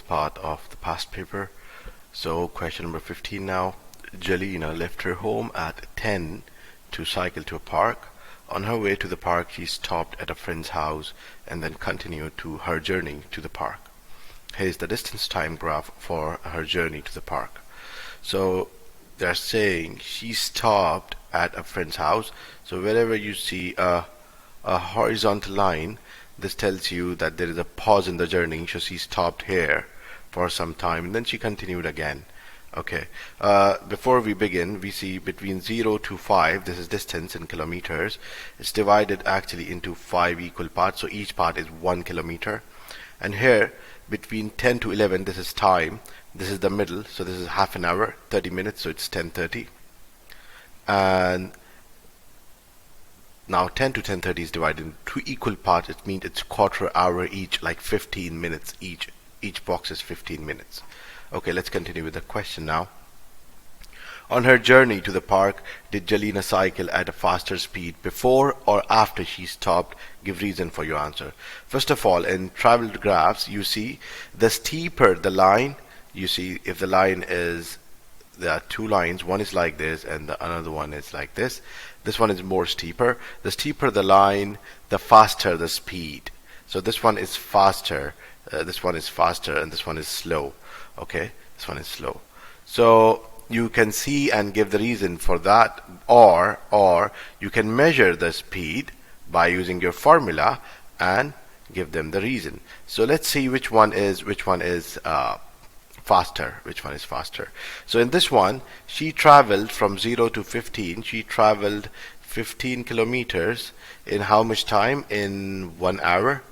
part of the past paper. So question number 15 now. Jelena left her home at 10 to cycle to a park. On her way to the park, she stopped at a friend's house and then continued to her journey to the park. Here's the distance time graph for her journey to the park. So they're saying she stopped at a friend's house. So wherever you see a horizontal line, this tells you that there is a pause in the journey. So she stopped here for some time and then she continued again. Okay, before we begin, we see between 0 to 5, this is distance in kilometers. It's divided actually into 5 equal parts, so each part is 1 kilometer. And here between 10 to 11, this is time. This is the middle, so this is half an hour, 30 minutes, so it's 10:30. And now 10 to 10:30 is divided into 2 equal parts. It means it's quarter hour each, like 15 minutes each. Each box is 15 minutes. Okay, let's continue with the question now. On her journey to the park, did Jelena cycle at a faster speed before or after she stopped? Give reason for your answer. First of all, in traveled graphs, you see the steeper the line, you see if the line is, there are two lines, one is like this and the another one is like this. This one is more steeper. The steeper the line, the faster the speed. So this one is faster, this one is faster, and this one is slow. Okay, this one is slow. So you can see and give the reason for that, or you can measure the speed by using your formula and give them the reason. So let's see which one is faster. Which one is faster? So in this one, she traveled from 0 to 15. She traveled 15 kilometers in how much time? In 1 hour.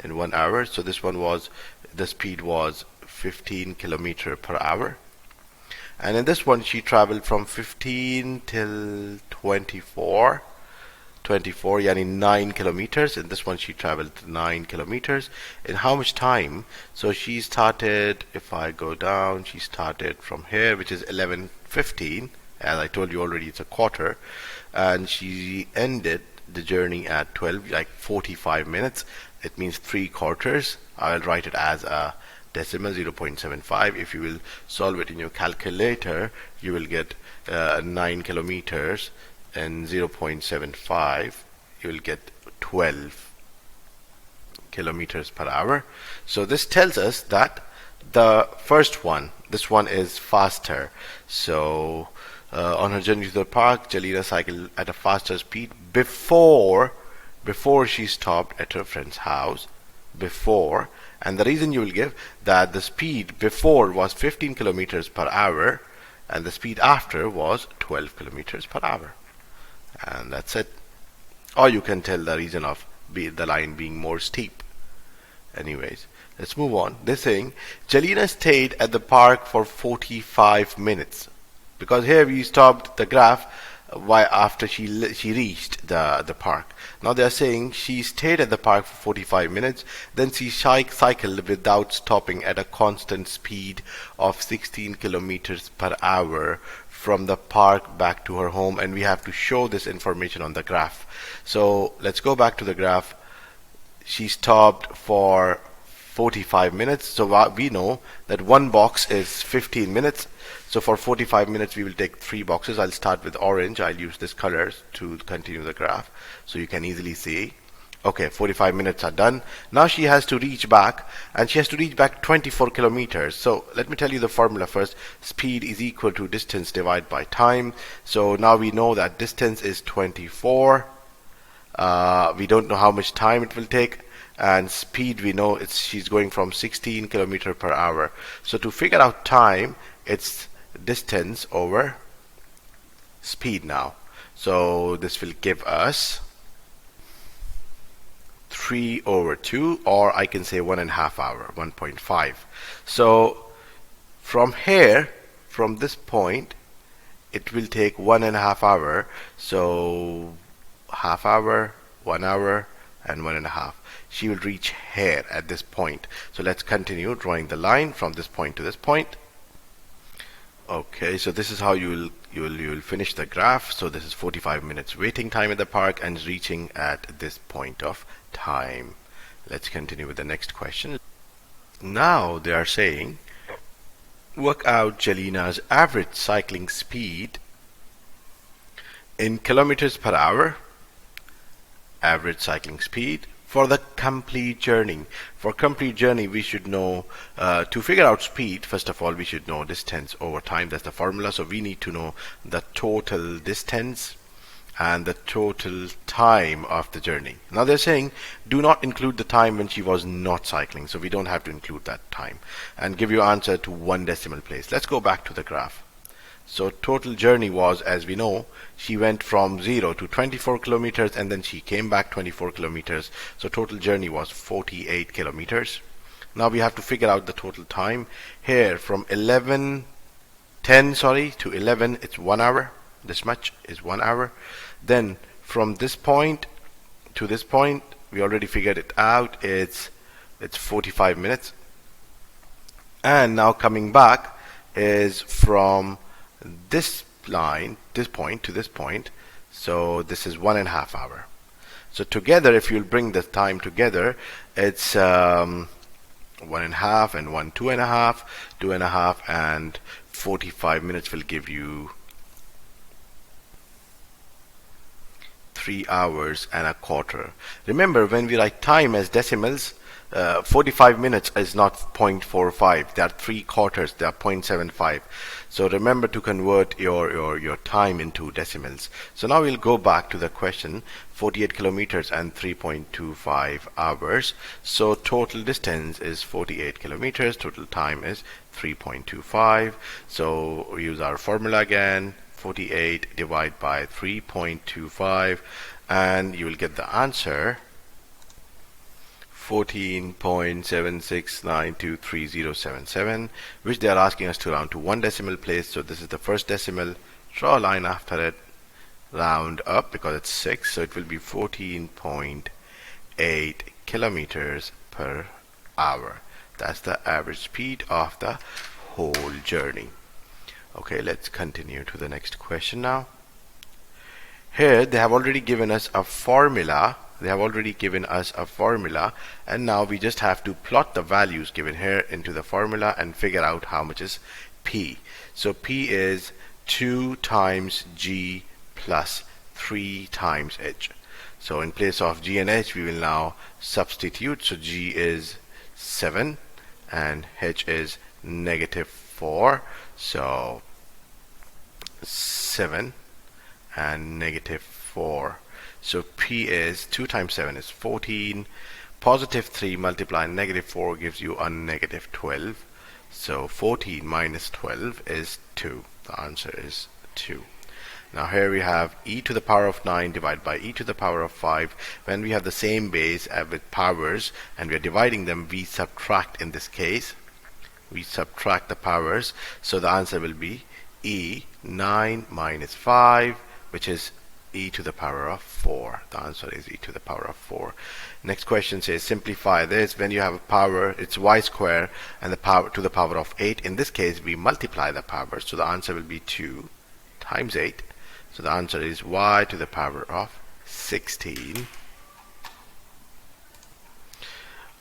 In 1 hour. So this one was, the speed was 15 kilometer per hour. And in this one, she traveled from 15 till 24, yani 9 kilometers. In this one, she traveled 9 kilometers. In how much time? So she started, if I go down, she started from here, which is 11:15. As I told you already, it's a quarter. And she ended the journey at 12, like 45 minutes. It means 3 quarters. I'll write it as a decimal, 0.75. If you will solve it in your calculator, you will get 9 kilometers and 0.75. You will get 12 kilometers per hour. So this tells us that the first one, this one is faster. So on her journey to the park, Jelena cycled at a faster speed before she stopped at her friend's house. Before. And the reason you will give that the speed before was 15 kilometers per hour and the speed after was 12 kilometers per hour. And that's it. Or you can tell the reason of the line being more steep. Anyways, let's move on. They're saying Jelena stayed at the park for 45 minutes. Because here we stopped the graph after she reached the park. Now they are saying she stayed at the park for 45 minutes, then she cycled without stopping at a constant speed of 16 kilometers per hour from the park back to her home, and we have to show this information on the graph. So let's go back to the graph. She stopped for 45 minutes, so we know that one box is 15 minutes. So for 45 minutes we will take 3 boxes. I'll start with orange. I'll use this colors to continue the graph so you can easily see. Okay, 45 minutes are done. Now she has to reach back, and she has to reach back 24 kilometers. So let me tell you the formula first. Speed is equal to distance divided by time. So now we know that distance is 24. We don't know how much time it will take. And speed, we know she's going from 16 kilometers per hour. So to figure out time, it's distance over speed now. So this will give us 3 over 2, or I can say 1.5 hour, 1.5. So from here, from this point, it will take 1.5 hour. So half hour, 1 hour, and 1.5. She will reach here at this point. So let's continue drawing the line from this point to this point. Okay, so this is how you will finish the graph. So this is 45 minutes waiting time at the park and reaching at this point of time. Let's continue with the next question. Now they are saying work out Jelina's average cycling speed in kilometers per hour, average cycling speed for the complete journey. For complete journey, we should know, to figure out speed, first of all, we should know distance over time. That's the formula. So we need to know the total distance and the total time of the journey. Now they're saying do not include the time when she was not cycling. So we don't have to include that time. And give you answer to one decimal place. Let's go back to the graph. So total journey was, as we know, she went from 0 to 24 kilometers and then she came back 24 kilometers. So total journey was 48 kilometers. Now we have to figure out the total time. Here from 10 to 11, it's 1 hour. This much is 1 hour. Then from this point to this point, we already figured it out. It's 45 minutes. And now coming back is from this line, this point to this point, so this is 1.5 hour. So together, if you'll bring the time together, it's 1.5 and 1, 2.5, 2.5, and 45 minutes will give you 3 hours and a quarter. Remember, when we write time as decimals, 45 minutes is not 0.45. They are 3 quarters. They are 0.75. So remember to convert your time into decimals. So now we'll go back to the question. 48 kilometers and 3.25 hours. So total distance is 48 kilometers. Total time is 3.25. So we use our formula again. 48 divided by 3.25, and you will get the answer 14.76923077, which they are asking us to round to one decimal place. So this is the first decimal. Draw a line after it, round up because it's 6, so it will be 14.8 kilometers per hour. That's the average speed of the whole journey. Okay, let's continue to the next question now. Here they have already given us a formula. And now we just have to plot the values given here into the formula and figure out how much is P. So P is 2 times G plus 3 times H. So in place of G and H, we will now substitute. So G is 7 and H is -4. So 7 and -4. So P is 2 times 7 is 14. +3 multiplied -4 gives you a -12. So 14 minus 12 is 2. The answer is 2. Now here we have e to the power of 9 divided by e to the power of 5. When we have the same base with powers and we are dividing them, we subtract. In this case, we subtract the powers. So the answer will be e 9 minus 5, which is e to the power of 4. The answer is e to the power of 4. Next question says simplify this. When you have a power, it's y square and the power to the power of 8. In this case, we multiply the powers. So the answer will be 2 times 8. So the answer is y to the power of 16.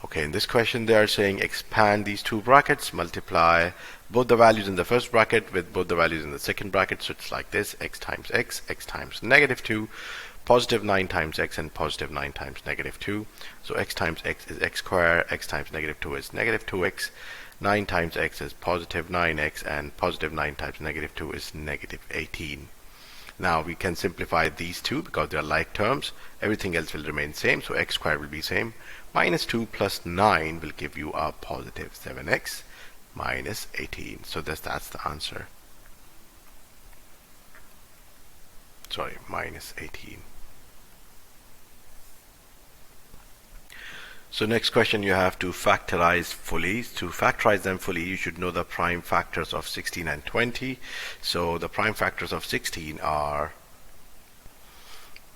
Okay, in this question they are saying expand these two brackets, multiply both the values in the first bracket with both the values in the second bracket. So it's like this: x times x times -2, +9 times x and +9 times -2. So x times x is x squared, x times -2 is -2x, 9 times x is +9x, and +9 times -2 is -18. Now we can simplify these two because they are like terms. Everything else will remain same. So x squared will be same. -2 plus 9 will give you a +7x minus 18. So that's the answer. Sorry, minus 18. So next question, you have to factorize fully. To factorize them fully, you should know the prime factors of 16 and 20. So the prime factors of 16 are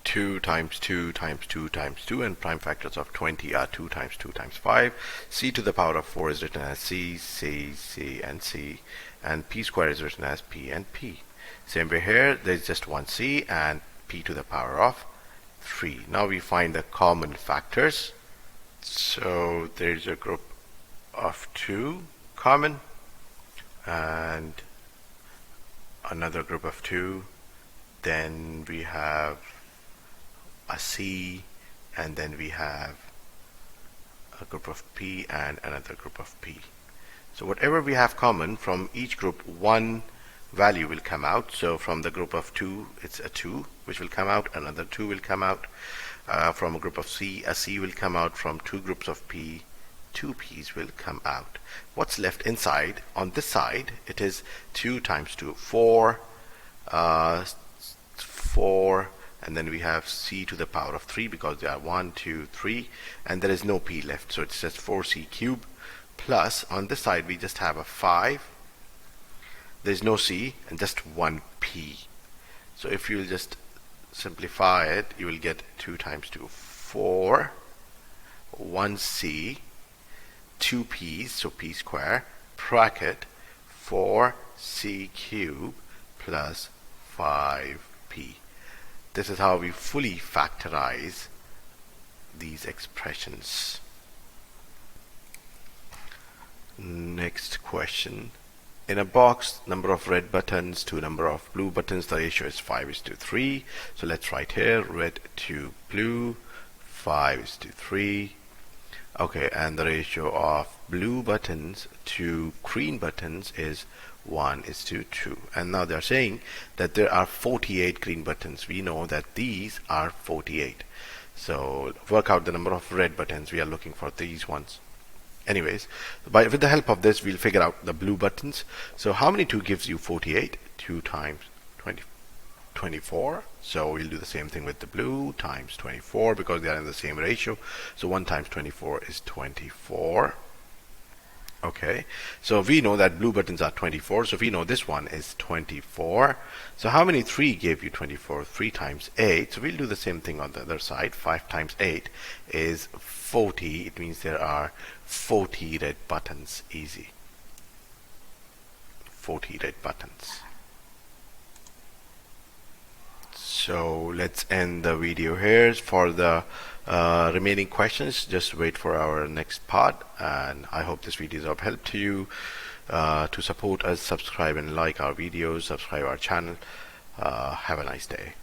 2 times 2 times 2 times 2, and prime factors of 20 are 2 times 2 times 5. C to the power of 4 is written as C, C, C, and C, and P squared is written as P and P. Same way here, there's just one C and P to the power of 3. Now we find the common factors. So there's a group of 2 common, and another group of 2, then we have a C, and then we have a group of P and another group of P. So whatever we have common from each group, one value will come out. So from the group of 2, it's a 2 which will come out, another 2 will come out. From a group of C, a C will come out. From two groups of P, two P's will come out. What's left inside? On this side, it is 2 times 2, 4, 4, and then we have C to the power of 3 because there are 1, 2, 3, and there is no P left, so it's just 4C cube. Plus, on this side, we just have a 5. There's no C and just 1 P. So if you will just simplify it, you will get 2 times 2, 4, 1 C, 2 P's, so P square, bracket 4 C cube plus 5 P. This is how we fully factorize these expressions. Next question. In a box, number of red buttons to number of blue buttons, the ratio is 5:3. So let's write here red to blue, 5:3. Okay, and the ratio of blue buttons to green buttons is 1:2. And now they're saying that there are 48 green buttons. We know that these are 48. So work out the number of red buttons. We are looking for these ones. Anyways, with the help of this, we'll figure out the blue buttons. So how many 2 gives you 48? 2 times 24. So we'll do the same thing with the blue, times 24, because they are in the same ratio. So 1 times 24 is 24. Okay, so we know that blue buttons are 24, so we know this one is 24. So how many 3 gave you 24? 3 times 8. So we'll do the same thing on the other side. 5 times 8 is 40. It means there are 40 red buttons. Easy. 40 red buttons. So let's end the video here. For the remaining questions, just wait for our next part, and I hope this video is of help to you. To support us, subscribe and like our videos, subscribe our channel. Have a nice day.